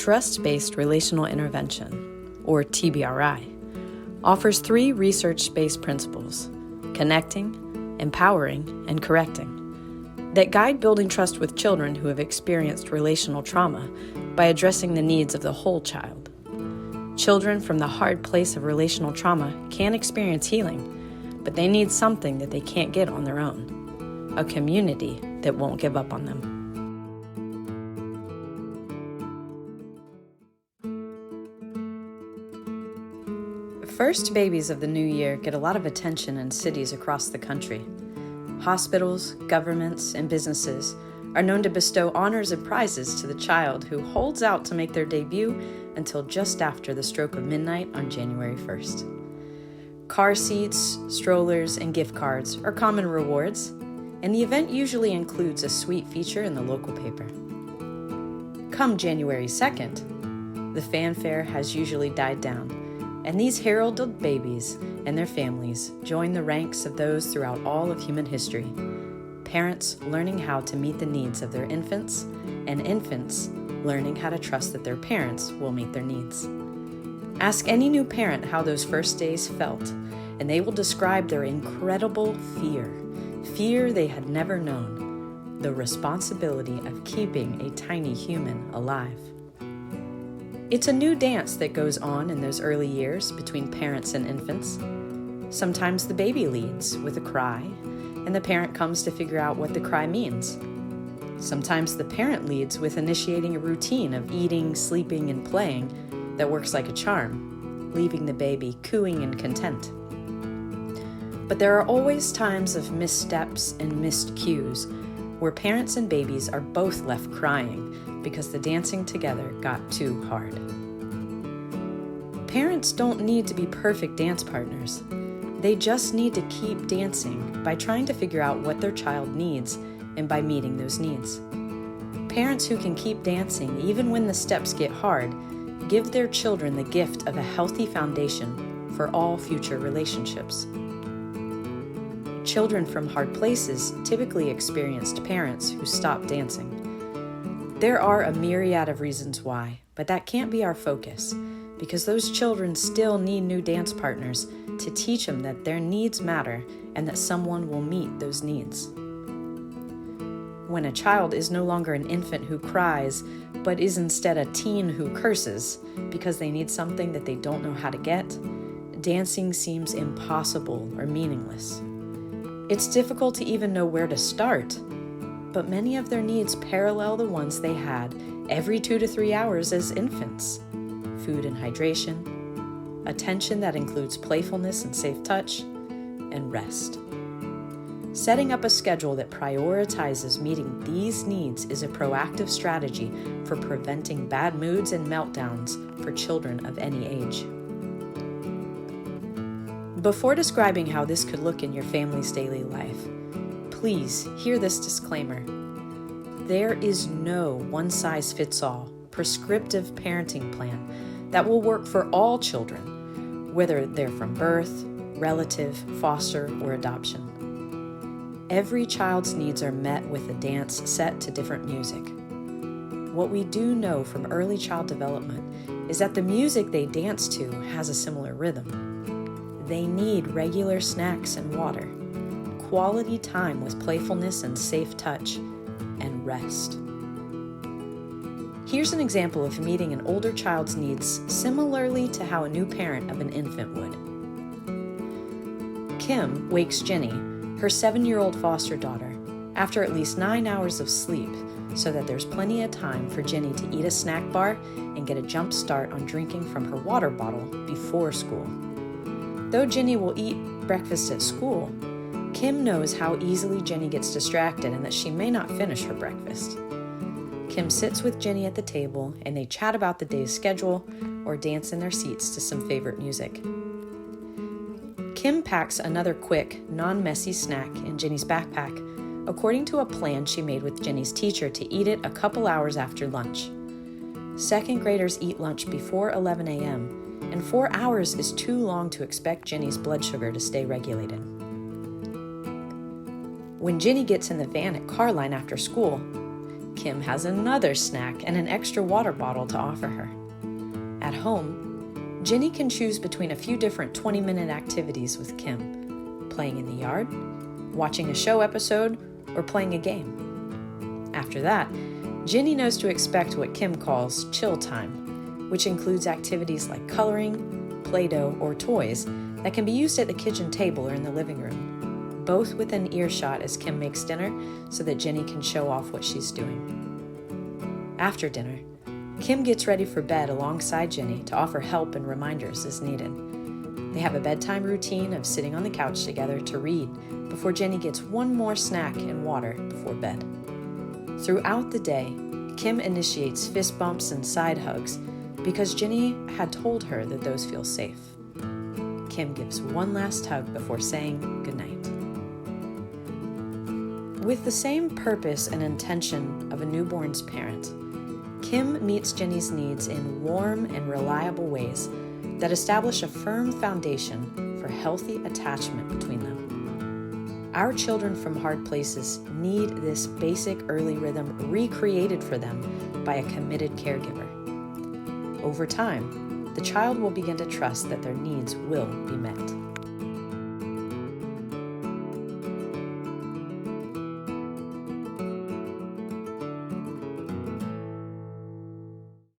Trust-Based Relational Intervention, or TBRI, offers 3 research-based principles: connecting, empowering, and correcting, that guide building trust with children who have experienced relational trauma by addressing the needs of the whole child. Children from the hard place of relational trauma can experience healing, but they need something that they can't get on their own: a community that won't give up on them. First babies of the new year get a lot of attention in cities across the country. Hospitals, governments, and businesses are known to bestow honors and prizes to the child who holds out to make their debut until just after the stroke of midnight on January 1st. Car seats, strollers, and gift cards are common rewards, and the event usually includes a sweet feature in the local paper. Come January 2nd, the fanfare has usually died down, and these heralded babies and their families join the ranks of those throughout all of human history, parents learning how to meet the needs of their infants, and infants learning how to trust that their parents will meet their needs. Ask any new parent how those first days felt, and they will describe their incredible fear they had never known, the responsibility of keeping a tiny human alive. It's a new dance that goes on in those early years between parents and infants. Sometimes the baby leads with a cry, and the parent comes to figure out what the cry means. Sometimes the parent leads with initiating a routine of eating, sleeping, and playing that works like a charm, leaving the baby cooing and content. But there are always times of missteps and missed cues where parents and babies are both left crying because the dancing together got too hard. Parents don't need to be perfect dance partners. They just need to keep dancing by trying to figure out what their child needs and by meeting those needs. Parents who can keep dancing even when the steps get hard give their children the gift of a healthy foundation for all future relationships. Children from hard places typically experienced parents who stopped dancing. There are a myriad of reasons why, but that can't be our focus, because those children still need new dance partners to teach them that their needs matter and that someone will meet those needs. When a child is no longer an infant who cries, but is instead a teen who curses because they need something that they don't know how to get, dancing seems impossible or meaningless. It's difficult to even know where to start, but many of their needs parallel the ones they had every 2 to 3 hours as infants: food and hydration, attention that includes playfulness and safe touch, and rest. Setting up a schedule that prioritizes meeting these needs is a proactive strategy for preventing bad moods and meltdowns for children of any age. Before describing how this could look in your family's daily life, please hear this disclaimer. There is no one-size-fits-all prescriptive parenting plan that will work for all children, whether they're from birth, relative, foster, or adoption. Every child's needs are met with a dance set to different music. What we do know from early child development is that the music they dance to has a similar rhythm. They need regular snacks and water, quality time with playfulness and safe touch, and rest. Here's an example of meeting an older child's needs similarly to how a new parent of an infant would. Kim wakes Jenny, her 7-year-old foster daughter, after at least 9 hours of sleep so that there's plenty of time for Jenny to eat a snack bar and get a jump start on drinking from her water bottle before school. Though Jenny will eat breakfast at school, Kim knows how easily Jenny gets distracted and that she may not finish her breakfast. Kim sits with Jenny at the table and they chat about the day's schedule or dance in their seats to some favorite music. Kim packs another quick, non-messy snack in Jenny's backpack, according to a plan she made with Jenny's teacher to eat it a couple hours after lunch. Second graders eat lunch before 11 a.m., and 4 hours is too long to expect Jenny's blood sugar to stay regulated. When Jenny gets in the van at Carline after school, Kim has another snack and an extra water bottle to offer her. At home, Ginny can choose between a few different 20-minute activities with Kim: playing in the yard, watching a show episode, or playing a game. After that, Ginny knows to expect what Kim calls chill time, which includes activities like coloring, Play-Doh, or toys that can be used at the kitchen table or in the living room, both within earshot as Kim makes dinner so that Ginny can show off what she's doing. After dinner, Kim gets ready for bed alongside Ginny to offer help and reminders as needed. They have a bedtime routine of sitting on the couch together to read before Ginny gets one more snack and water before bed. Throughout the day, Kim initiates fist bumps and side hugs because Ginny had told her that those feel safe. Kim gives one last hug before saying goodnight. With the same purpose and intention of a newborn's parent, Kim meets Ginny's needs in warm and reliable ways that establish a firm foundation for healthy attachment between them. Our children from hard places need this basic early rhythm recreated for them by a committed caregiver. Over time, the child will begin to trust that their needs will be met.